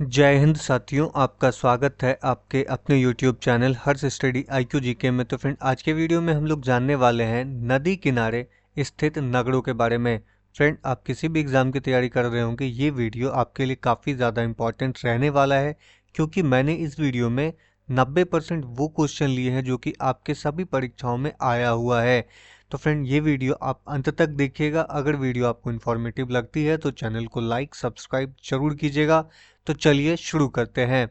जय हिंद साथियों, आपका स्वागत है आपके अपने YouTube चैनल हर्ष स्टडी IQ जीके में। तो फ्रेंड, आज के वीडियो में हम लोग जानने वाले हैं नदी किनारे स्थित नगरों के बारे में। फ्रेंड, आप किसी भी एग्ज़ाम की तैयारी कर रहे होंगे, ये वीडियो आपके लिए काफ़ी ज़्यादा इम्पॉर्टेंट रहने वाला है, क्योंकि मैंने इस वीडियो में 90% वो क्वेश्चन लिए हैं जो कि आपके सभी परीक्षाओं में आया हुआ है। तो फ्रेंड, ये वीडियो आप अंत तक देखिएगा। अगर वीडियो आपको इन्फॉर्मेटिव लगती है तो चैनल को लाइक सब्सक्राइब जरूर कीजिएगा। तो चलिए शुरू करते हैं।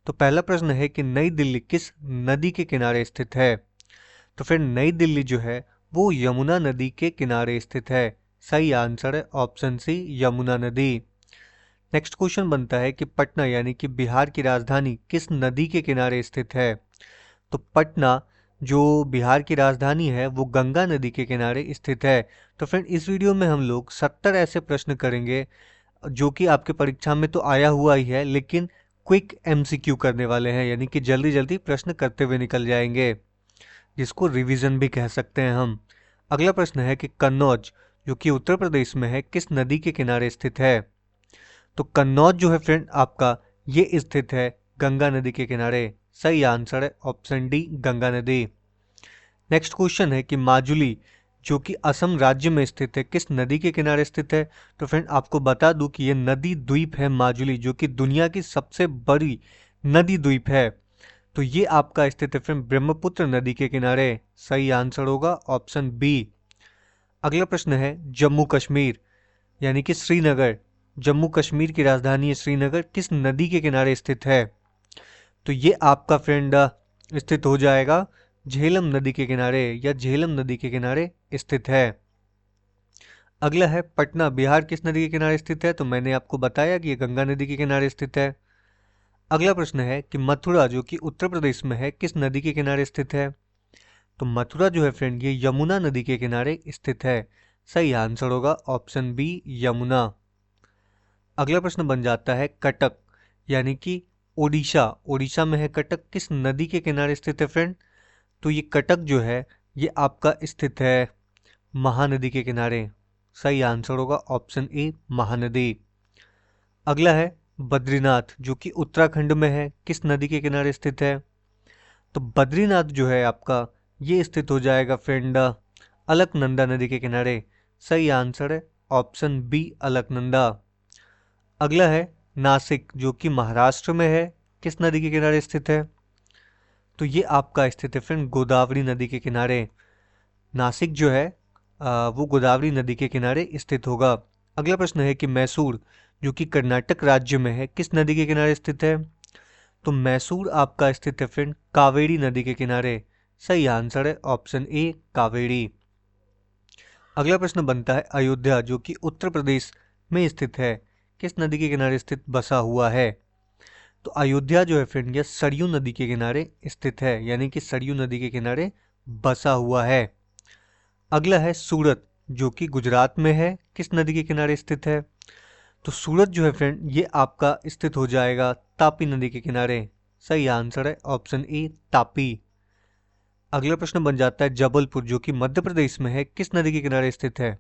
तो पहला प्रश्न है कि नई दिल्ली किस नदी के किनारे स्थित है। तो फिर नई दिल्ली जो है वो यमुना नदी के किनारे स्थित है। सही आंसर है ऑप्शन सी, यमुना नदी। नेक्स्ट क्वेश्चन बनता है कि पटना यानी कि बिहार की राजधानी किस नदी के किनारे स्थित है। तो पटना जो बिहार की राजधानी है वो गंगा नदी के किनारे स्थित है। तो फ्रेंड, इस वीडियो में हम लोग 70 ऐसे प्रश्न करेंगे जो कि आपके परीक्षा में तो आया हुआ ही है, लेकिन क्विक MCQ करने वाले हैं, यानी कि जल्दी जल्दी प्रश्न करते हुए निकल जाएंगे, जिसको रिवीजन भी कह सकते हैं हम। अगला प्रश्न है कि कन्नौज जो कि उत्तर प्रदेश में है किस नदी के किनारे स्थित है। तो कन्नौज जो है फ्रेंड आपका, ये स्थित है गंगा नदी के किनारे। सही आंसर है ऑप्शन डी, गंगा नदी। नेक्स्ट क्वेश्चन है कि माजुली जो कि असम राज्य में स्थित है किस नदी के किनारे स्थित है। तो फ्रेंड, आपको बता दूं कि ये नदी द्वीप है माजुली, जो कि दुनिया की सबसे बड़ी नदी द्वीप है। तो ये आपका स्थित है फ्रेंड ब्रह्मपुत्र नदी के किनारे। सही आंसर होगा ऑप्शन बी। अगला प्रश्न है जम्मू कश्मीर यानी कि श्रीनगर, जम्मू कश्मीर की राजधानी है श्रीनगर, किस नदी के किनारे स्थित है। तो ये आपका फ्रेंड स्थित हो जाएगा झेलम नदी के किनारे या झेलम नदी के किनारे स्थित है। अगला है पटना बिहार किस नदी के किनारे स्थित है। तो मैंने आपको बताया कि ये गंगा नदी के किनारे स्थित है। अगला प्रश्न है कि मथुरा जो कि उत्तर प्रदेश में है किस नदी के किनारे स्थित है। तो मथुरा जो है फ्रेंड ये यमुना नदी के किनारे स्थित है। सही आंसर होगा ऑप्शन बी, यमुना। अगला प्रश्न बन जाता है कटक यानी कि ओडिशा, ओडिशा में है कटक, किस नदी के किनारे स्थित है फ्रेंड। तो ये कटक जो है ये आपका स्थित है महानदी के किनारे। सही आंसर होगा ऑप्शन ए, महानदी। अगला है बद्रीनाथ जो कि उत्तराखंड में है किस नदी के किनारे स्थित है। तो बद्रीनाथ जो है आपका ये स्थित हो जाएगा फ्रेंड अलकनंदा नदी के किनारे। सही आंसर है ऑप्शन बी, अलकनंदा। अगला है नासिक जो कि महाराष्ट्र में है किस नदी के किनारे स्थित है। तो ये आपका स्थित है फ्रेंड गोदावरी नदी के किनारे। नासिक जो है वो गोदावरी नदी के किनारे स्थित होगा। अगला प्रश्न है कि मैसूर जो कि कर्नाटक राज्य में है किस नदी के किनारे स्थित है। तो मैसूर आपका स्थित है फ्रेंड कावेरी नदी के किनारे। सही आंसर है ऑप्शन ए, कावेरी। अगला प्रश्न बनता है अयोध्या जो कि उत्तर प्रदेश में स्थित है किस नदी के किनारे स्थित बसा हुआ है। तो अयोध्या जो है फ्रेंड यह सरयू नदी के किनारे स्थित है, यानी कि सरयू नदी के किनारे बसा हुआ है। अगला है सूरत जो कि गुजरात में है किस नदी के किनारे स्थित है। तो सूरत जो है फ्रेंड ये आपका स्थित हो जाएगा तापी नदी के किनारे। सही आंसर है ऑप्शन ए, तापी। अगला प्रश्न बन जाता है जबलपुर जो कि मध्य प्रदेश में है किस नदी के किनारे स्थित है।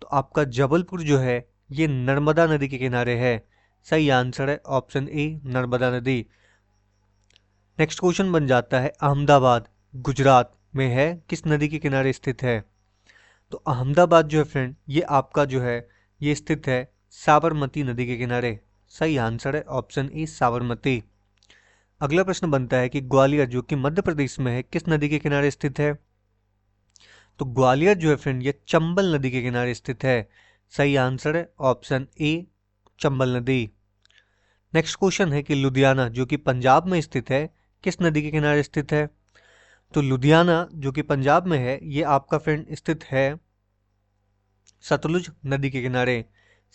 तो आपका जबलपुर जो है ये नर्मदा नदी के किनारे है। सही आंसर है ऑप्शन ए, नर्मदा नदी। नेक्स्ट क्वेश्चन बन जाता है अहमदाबाद गुजरात में है किस नदी के किनारे स्थित है। तो अहमदाबाद जो है फ्रेंड ये आपका जो है ये स्थित है साबरमती नदी के किनारे। सही आंसर है ऑप्शन ई, साबरमती। अगला प्रश्न बनता है कि ग्वालियर जो कि मध्य प्रदेश में है किस नदी के किनारे स्थित है। तो ग्वालियर जो है फ्रेंड ये चंबल नदी के किनारे स्थित है। सही आंसर है ऑप्शन ए, चंबल नदी। नेक्स्ट क्वेश्चन है कि लुधियाना जो कि पंजाब में स्थित है किस नदी के किनारे स्थित है। तो लुधियाना जो कि पंजाब में है ये आपका फ्रेंड स्थित है सतलुज नदी के किनारे।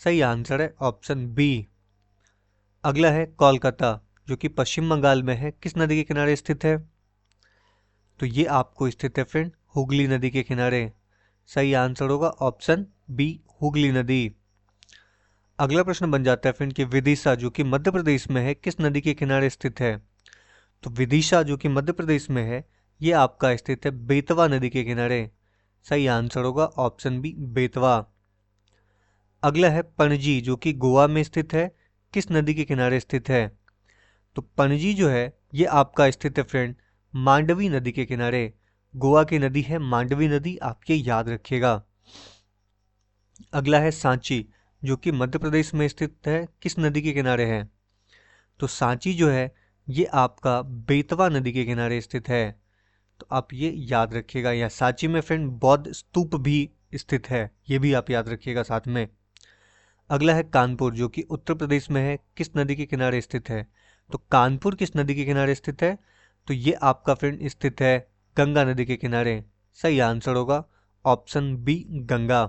सही आंसर है ऑप्शन बी। अगला है कोलकाता जो कि पश्चिम बंगाल में है किस नदी के किनारे स्थित है। तो ये आपको स्थित है फ्रेंड हुगली नदी के किनारे। सही आंसर होगा ऑप्शन बी, हुगली नदी। अगला प्रश्न बन जाता है फ्रेंड कि विदिशा जो कि मध्य प्रदेश में है किस नदी के किनारे स्थित है। तो विदिशा जो कि मध्य प्रदेश में है ये आपका स्थित है बेतवा नदी के किनारे। सही आंसर होगा ऑप्शन बी, बेतवा। अगला है पणजी जो कि गोवा में स्थित है किस नदी के किनारे स्थित है? तो पणजी जो है ये आपका स्थित है फ्रेंड मांडवी नदी के किनारे। गोवा की नदी है मांडवी नदी, आप ये याद रखिएगा। अगला है सांची, जो कि मध्य प्रदेश में स्थित है, किस नदी के किनारे है? तो सांची जो है ये आपका बेतवा नदी के किनारे स्थित है, तो आप ये याद रखिएगा। या सांची में फ्रेंड बौद्ध स्तूप भी स्थित है, ये भी आप याद रखिएगा साथ में। अगला है कानपुर, जो कि उत्तर प्रदेश में है, किस नदी के किनारे स्थित है? तो कानपुर किस नदी के किनारे स्थित है? तो ये आपका फ्रेंड स्थित है गंगा नदी के किनारे। सही आंसर होगा ऑप्शन बी गंगा।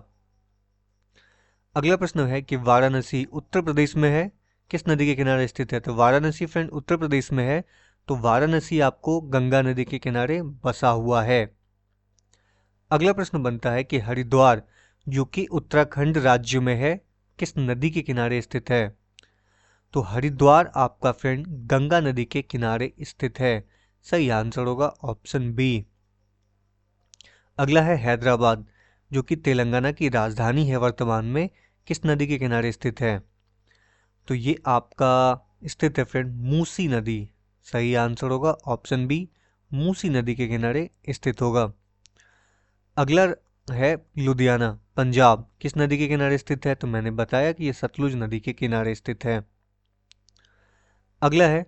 अगला प्रश्न है कि वाराणसी उत्तर प्रदेश में है, किस नदी के किनारे स्थित है? तो वाराणसी फ्रेंड उत्तर प्रदेश में है, तो वाराणसी आपको गंगा नदी के किनारे बसा हुआ है। अगला प्रश्न बनता है कि हरिद्वार, जो कि उत्तराखंड राज्य में है, किस नदी के किनारे स्थित है? तो हरिद्वार आपका फ्रेंड गंगा नदी के किनारे स्थित है। सही आंसर होगा ऑप्शन बी। अगला है हैदराबाद, जो कि तेलंगाना की राजधानी है वर्तमान में, किस नदी के किनारे स्थित है? तो ये आपका स्थित है फ्रेंड मूसी नदी। सही आंसर होगा ऑप्शन बी, मूसी नदी के किनारे स्थित होगा। अगला है लुधियाना पंजाब, किस नदी के किनारे स्थित है? तो मैंने बताया कि ये सतलुज नदी के किनारे स्थित है। अगला है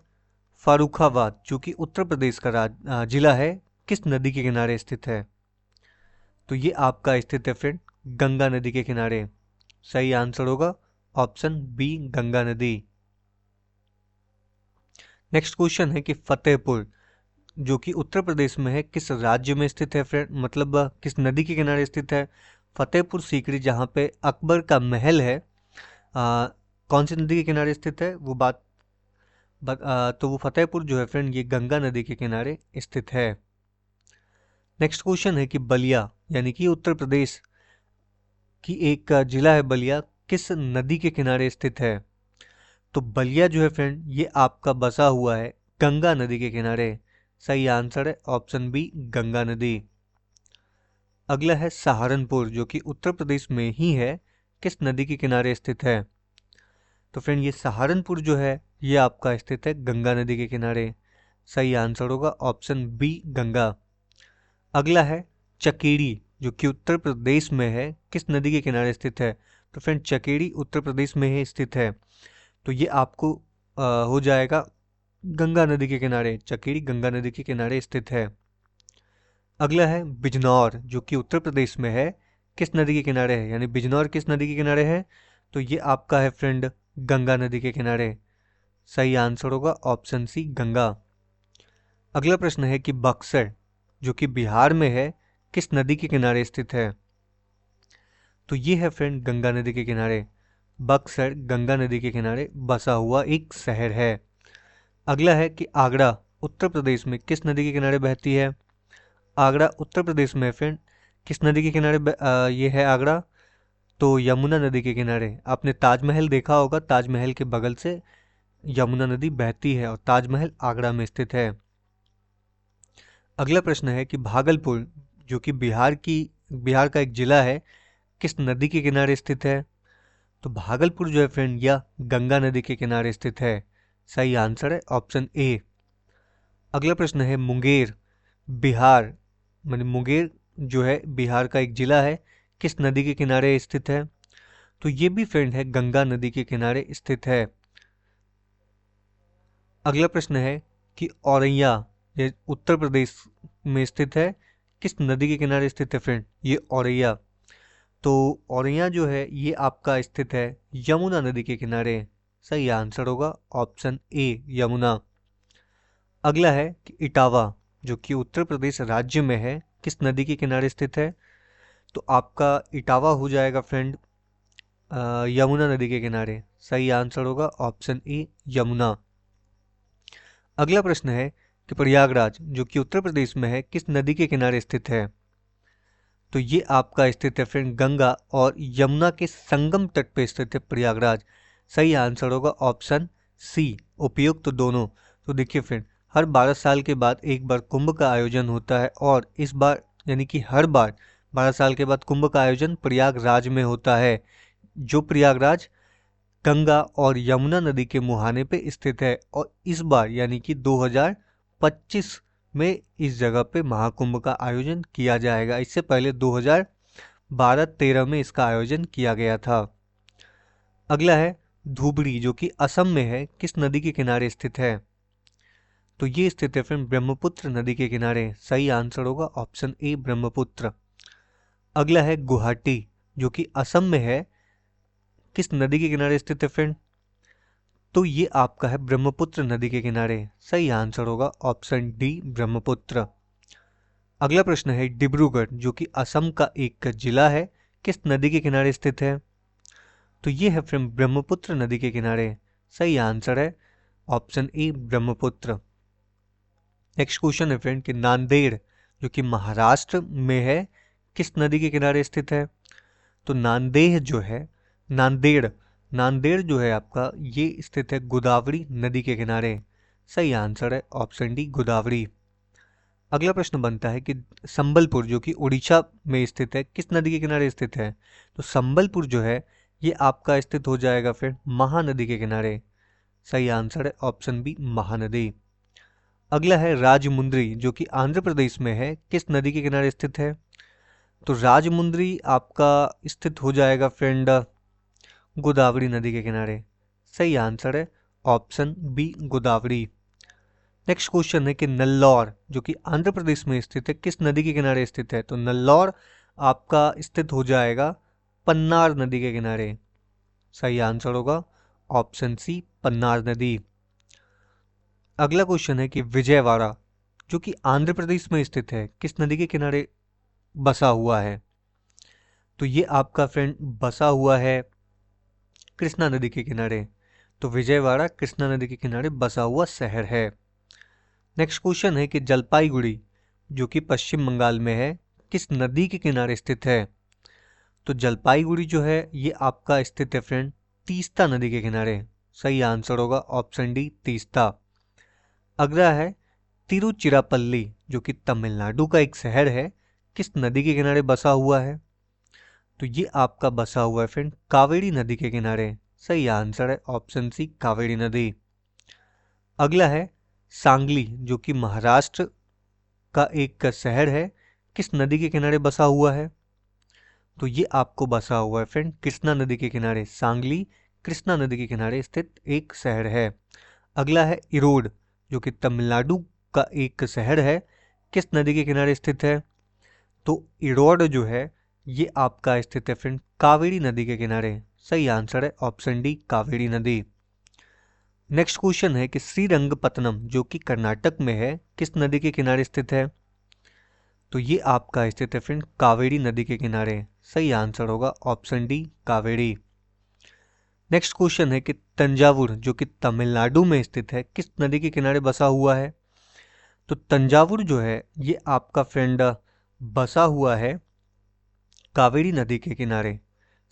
फर्रुखाबाद, जो कि उत्तर प्रदेश का जिला है, किस नदी के किनारे स्थित है? तो ये आपका स्थित है फ्रेंड गंगा नदी के किनारे। सही आंसर होगा ऑप्शन बी गंगा नदी। नेक्स्ट क्वेश्चन है कि फतेहपुर, जो कि उत्तर प्रदेश में है, किस राज्य में स्थित है फ्रेंड, मतलब किस नदी के किनारे स्थित है? फतेहपुर सीकरी, जहाँ पे अकबर का महल है, कौन सी नदी के किनारे स्थित है वो तो वो फतेहपुर जो है फ्रेंड ये गंगा नदी के किनारे स्थित है। नेक्स्ट क्वेश्चन है कि बलिया, यानी कि उत्तर प्रदेश की एक जिला है बलिया, किस नदी के किनारे स्थित है? तो बलिया जो है फ्रेंड ये आपका बसा हुआ है गंगा नदी के किनारे। सही आंसर है ऑप्शन बी गंगा नदी। अगला है सहारनपुर, जो कि उत्तर प्रदेश में ही है, किस नदी के किनारे स्थित है? तो फ्रेंड ये सहारनपुर जो है ये आपका स्थित है गंगा नदी के किनारे। सही आंसर होगा ऑप्शन बी गंगा। अगला है चकेड़ी, जो कि उत्तर प्रदेश में है, किस नदी के किनारे स्थित है? तो फ्रेंड चकेड़ी उत्तर प्रदेश में ही स्थित है, तो ये आपको हो जाएगा गंगा नदी के किनारे। चकेड़ी गंगा नदी के किनारे स्थित है। अगला है बिजनौर, जो कि उत्तर प्रदेश में है, किस नदी के किनारे है? यानी बिजनौर किस नदी के किनारे है? तो ये आपका है फ्रेंड गंगा नदी के किनारे। सही आंसर होगा ऑप्शन सी गंगा। अगला प्रश्न है कि बक्सर, जो कि बिहार में है, किस नदी के किनारे स्थित है? तो ये है फ्रेंड गंगा नदी के किनारे। बक्सर गंगा नदी के किनारे बसा हुआ एक शहर है। अगला है कि आगरा उत्तर प्रदेश में किस नदी के किनारे बहती है? आगरा उत्तर प्रदेश में फ्रेंड किस नदी के किनारे ये है आगरा? तो यमुना नदी के किनारे। आपने ताजमहल देखा होगा, ताजमहल के बगल से यमुना नदी बहती है और ताजमहल आगरा में स्थित है। अगला प्रश्न है कि भागलपुर, जो कि बिहार का एक जिला है, किस नदी के किनारे स्थित है? तो भागलपुर जो है फ्रेंड यह गंगा नदी के किनारे स्थित है। सही आंसर है ऑप्शन ए। अगला प्रश्न है मुंगेर, बिहार माने मुंगेर जो है बिहार का एक जिला है, किस नदी के किनारे स्थित है? तो ये भी फ्रेंड है गंगा नदी के किनारे स्थित है। अगला प्रश्न है कि औरैया, ये उत्तर प्रदेश में स्थित है, किस नदी के किनारे स्थित है फ्रेंड? ये औरैया, तो औरैया जो है ये आपका स्थित है यमुना नदी के किनारे। सही आंसर होगा ऑप्शन ए यमुना। अगला है कि इटावा, जो कि उत्तर प्रदेश राज्य में है, किस नदी के किनारे स्थित है? तो आपका इटावा हो जाएगा फ्रेंड यमुना नदी के किनारे। सही आंसर होगा ऑप्शन ए यमुना। अगला प्रश्न है कि प्रयागराज, जो कि उत्तर प्रदेश में है, किस नदी के किनारे स्थित है? तो ये आपका स्थित है फ्रेंड गंगा और यमुना के संगम तट पे स्थित है प्रयागराज। सही आंसर होगा ऑप्शन सी उपयुक्त तो दोनों। तो देखिए फ्रेंड हर 12 साल के बाद एक बार कुंभ का आयोजन होता है और इस बार यानी कि हर बार 12 साल के बाद कुंभ का आयोजन प्रयागराज में होता है, जो प्रयागराज गंगा और यमुना नदी के मुहाने पे स्थित है और इस बार यानी कि 2025 में इस जगह पे महाकुंभ का आयोजन किया जाएगा। इससे पहले 2012-13 में इसका आयोजन किया गया था। अगला है धुबरी, जो कि असम में है, किस नदी के किनारे स्थित है? तो ये स्थित है फ्रेंड ब्रह्मपुत्र नदी के किनारे। सही आंसर होगा ऑप्शन ए ब्रह्मपुत्र। अगला है गुवाहाटी, जो कि असम में है, किस नदी के किनारे स्थित है फ्रेंड? तो ये आपका है ब्रह्मपुत्र नदी के किनारे। सही आंसर होगा ऑप्शन डी ब्रह्मपुत्र। अगला प्रश्न है डिब्रूगढ़, जो कि असम का एक जिला है, किस नदी के किनारे स्थित है? तो ये है फ्रेंड ब्रह्मपुत्र नदी के किनारे। सही आंसर है option A Brahmaputra. Next question है फ्रेंड कि नांदेड़, जो कि महाराष्ट्र में है, किस नदी के किनारे स्थित है? तो नांदेड़ जो है आपका, ये स्थित है गोदावरी नदी के किनारे। सही आंसर है ऑप्शन डी गोदावरी। अगला प्रश्न बनता है कि संबलपुर, जो कि उड़ीसा में स्थित है, किस नदी के किनारे स्थित है? तो संबलपुर जो है ये आपका स्थित हो जाएगा फिर महानदी के किनारे। सही आंसर है ऑप्शन बी महानदी। अगला है राजमुंद्री, जो कि आंध्र प्रदेश में है, किस नदी के किनारे स्थित है? तो राजमुंद्री आपका स्थित हो जाएगा फ्रेंड गोदावरी नदी के किनारे। सही आंसर है option B Godavari. Next question है कि नल्लौर, जो कि आंध्र प्रदेश में स्थित है, किस नदी के किनारे स्थित है? तो नल्लौर आपका स्थित हो जाएगा पन्नार नदी के किनारे। सही आंसर होगा ऑप्शन सी पन्नार नदी। अगला क्वेश्चन है कि विजयवाड़ा, जो कि आंध्र प्रदेश में स्थित है, किस नदी के किनारे बसा हुआ है? तो ये आपका फ्रेंड बसा हुआ है कृष्णा नदी के किनारे। तो विजयवाड़ा कृष्णा नदी के किनारे बसा हुआ शहर है। नेक्स्ट क्वेश्चन है कि जलपाईगुड़ी, जो कि पश्चिम बंगाल में है, किस नदी के किनारे स्थित है? तो जलपाईगुड़ी जो है ये आपका स्थित है फ्रेंड तीस्ता नदी के किनारे। सही आंसर होगा ऑप्शन डी तीस्ता। अगला है तिरुचिरापल्ली, जो कि तमिलनाडु का एक शहर है, किस नदी के किनारे बसा हुआ है? तो ये आपका बसा हुआ है फ्रेंड कावेरी नदी के किनारे। सही आंसर है ऑप्शन सी कावेरी नदी। अगला है सांगली, जो कि महाराष्ट्र का एक शहर है, किस नदी के किनारे बसा हुआ है? तो ये आपको बसा हुआ है फ्रेंड कृष्णा नदी के किनारे। सांगली कृष्णा नदी के किनारे स्थित एक शहर है। अगला है इरोड, जो कि तमिलनाडु का एक शहर है, किस नदी के किनारे स्थित है? तो इरोड जो है ये आपका स्थित है फ्रेंड कावेरी नदी के किनारे। सही आंसर है ऑप्शन डी कावेरी नदी। नेक्स्ट क्वेश्चन है कि श्रीरंगपत्तनम, जो कि कर्नाटक में है, किस नदी के किनारे स्थित है? तो ये आपका स्थित है फ्रेंड कावेरी नदी के किनारे। सही आंसर होगा option D Kaveri. Next question है कि तंजावुर, जो कि तमिलनाडु में स्थित है, किस नदी के किनारे बसा हुआ है? तो तंजावुर जो है ये आपका फ्रेंड बसा हुआ है कावेरी नदी के किनारे।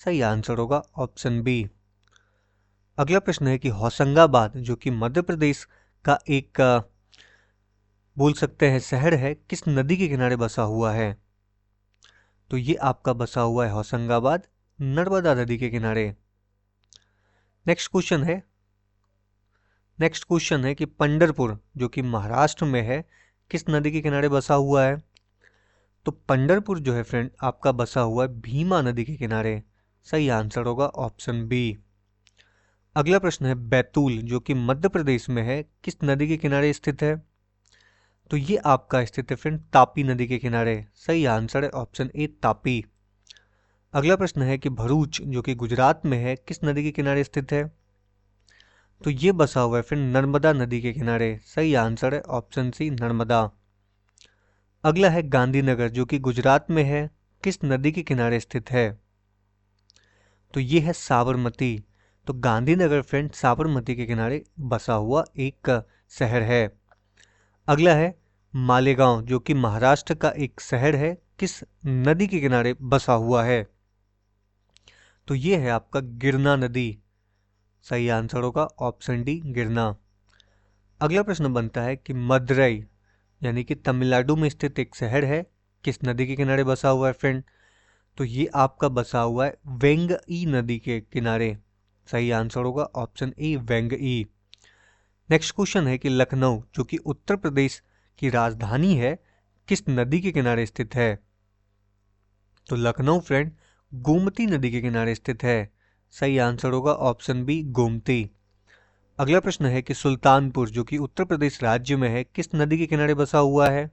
सही आंसर होगा ऑप्शन बी। अगला प्रश्न है कि होशंगाबाद, जो कि मध्य प्रदेश का एक बोल सकते हैं शहर है, किस नदी के किनारे बसा हुआ है? तो ये आपका बसा हुआ है होशंगाबाद नर्मदा नदी के किनारे। नेक्स्ट क्वेश्चन है कि पंढरपुर, जो कि महाराष्ट्र में है, किस नदी के किनारे बसा हुआ है? तो पंढरपुर जो है फ्रेंड आपका बसा हुआ है भीमा नदी के किनारे। सही आंसर होगा ऑप्शन बी। अगला प्रश्न है बैतूल, जो कि मध्य प्रदेश में है, किस नदी के किनारे स्थित है? तो ये आपका स्थित है फ्रेंड तापी नदी के किनारे। सही आंसर है ऑप्शन ए तापी। अगला प्रश्न है कि भरूच, जो कि गुजरात में है, किस नदी के किनारे स्थित है? तो ये बसा हुआ है फिर नर्मदा नदी के किनारे। सही आंसर है ऑप्शन सी नर्मदा। अगला है गांधीनगर, जो कि गुजरात में है, किस नदी के किनारे स्थित है? तो ये है साबरमती। तो गांधीनगर फ्रेंड साबरमती के किनारे बसा हुआ एक शहर है। अगला है मालेगांव, जो कि महाराष्ट्र का एक शहर है, किस नदी के किनारे बसा हुआ है? तो ये है आपका गिरना नदी। सही आंसर होगा ऑप्शन डी गिरना। अगला प्रश्न बनता है कि मदुरई, यानी कि तमिलनाडु में स्थित एक शहर है, किस नदी के किनारे बसा हुआ है फ्रेंड? तो ये आपका बसा हुआ है वेंगई नदी के किनारे। सही आंसर होगा ऑप्शन ए वेंगई। नेक्स्ट क्वेश्चन है कि लखनऊ जो कि उत्तर प्रदेश की राजधानी है किस नदी के किनारे स्थित है? तो लखनऊ फ्रेंड गोमती नदी के किनारे स्थित है। सही आंसर होगा ऑप्शन बी गोमती। अगला प्रश्न है कि सुल्तानपुर जो कि उत्तर प्रदेश राज्य में है किस नदी के किनारे बसा हुआ है?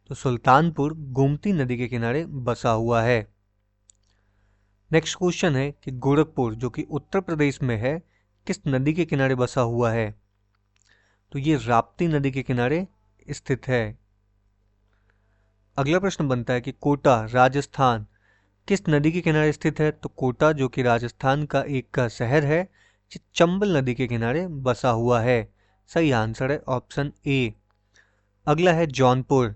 तो सुल्तानपुर गोमती नदी के किनारे बसा हुआ है। नेक्स्ट क्वेश्चन है कि गोरखपुर जो कि उत्तर प्रदेश में है किस नदी के किनारे बसा हुआ है? तो ये राप्ती नदी के किनारे स्थित है। अगला प्रश्न बनता है कि कोटा राजस्थान किस नदी के किनारे स्थित है? तो कोटा जो कि राजस्थान का एक शहर है चंबल नदी के किनारे बसा हुआ है। सही आंसर है ऑप्शन ए। अगला है जौनपुर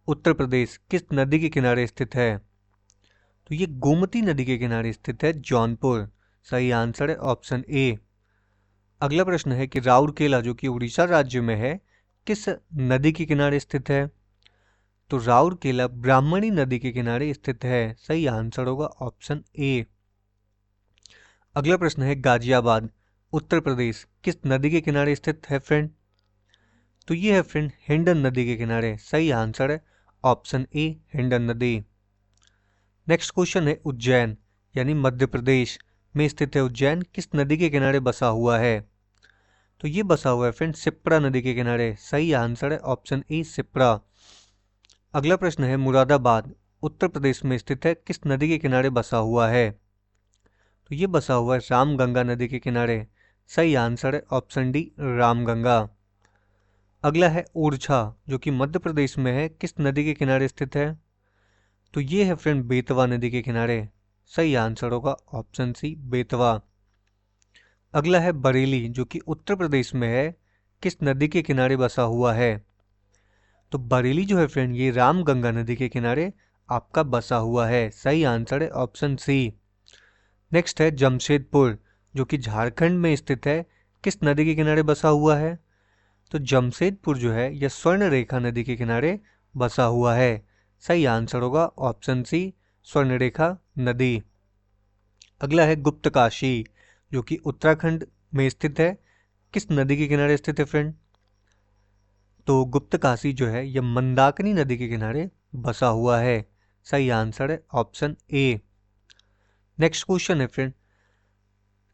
उत्तर प्रदेश किस नदी के किनारे स्थित है? तो ये गोमती नदी के किनारे स्थित है जौनपुर। सही आंसर है ऑप्शन ए। अगला प्रश्न है कि राउरकेला जो कि उड़ीसा राज्य में है किस नदी के किनारे स्थित है? तो राउरकेला ब्राह्मणी नदी के किनारे स्थित है। सही आंसर होगा ऑप्शन ए। अगला प्रश्न है गाजियाबाद उत्तर प्रदेश किस नदी के किनारे स्थित है फ्रेंड? तो ये है फ्रेंड हिंडन नदी के किनारे। सही आंसर है ऑप्शन ए हिंडन नदी। नेक्स्ट क्वेश्चन है उज्जैन यानी मध्य प्रदेश में स्थित है उज्जैन किस नदी के किनारे बसा हुआ है? तो ये बसा हुआ है फ्रेंड सिप्रा नदी के किनारे। सही आंसर है ऑप्शन ए सिप्रा। अगला प्रश्न है मुरादाबाद उत्तर प्रदेश में स्थित है किस नदी के किनारे बसा हुआ है? तो ये बसा हुआ है रामगंगा नदी के किनारे। सही आंसर है ऑप्शन डी रामगंगा। अगला है ओरछा जो कि मध्य प्रदेश में है किस नदी के किनारे स्थित है? तो ये है फ्रेंड बेतवा नदी के किनारे। सही आंसर होगा ऑप्शन सी बेतवा। अगला है बरेली जो कि उत्तर प्रदेश में है किस नदी के किनारे बसा हुआ है? तो बरेली जो है फ्रेंड ये रामगंगा नदी के किनारे आपका बसा हुआ है। सही आंसर है ऑप्शन सी। नेक्स्ट है जमशेदपुर जो कि झारखंड में स्थित है किस नदी के किनारे बसा हुआ है? तो जमशेदपुर जो है यह स्वर्ण रेखा नदी के किनारे बसा हुआ है। सही आंसर होगा ऑप्शन सी स्वर्ण रेखा नदी। अगला है गुप्तकाशी जो कि उत्तराखंड में स्थित है किस नदी के किनारे स्थित है फ्रेंड? तो गुप्तकाशी जो है यह मंदाकिनी नदी के किनारे बसा हुआ है। सही आंसर है ऑप्शन ए। नेक्स्ट क्वेश्चन है फ्रेंड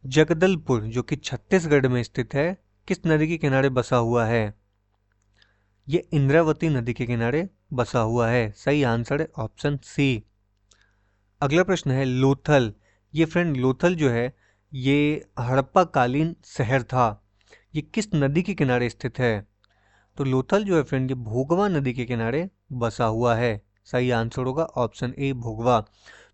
जगदलपुर जो कि छत्तीसगढ़ में स्थित है किस नदी के किनारे बसा हुआ है? ये इंद्रावती नदी के किनारे बसा हुआ है। सही आंसर है ऑप्शन सी। अगला प्रश्न है लोथल। ये फ्रेंड लोथल जो है ये हड़प्पा कालीन शहर था। ये किस नदी के किनारे स्थित है? तो लोथल जो है फ्रेंड ये भोगवा नदी के किनारे बसा हुआ है। सही आंसर होगा ऑप्शन ए भोगवा।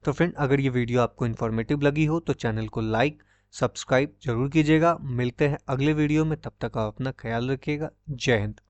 तो फ्रेंड अगर ये वीडियो आपको इन्फॉर्मेटिव लगी हो तो चैनल को लाइक सब्सक्राइब जरूर कीजिएगा। मिलते हैं अगले वीडियो में, तब तक आप अपना ख्याल रखिएगा। जय हिंद।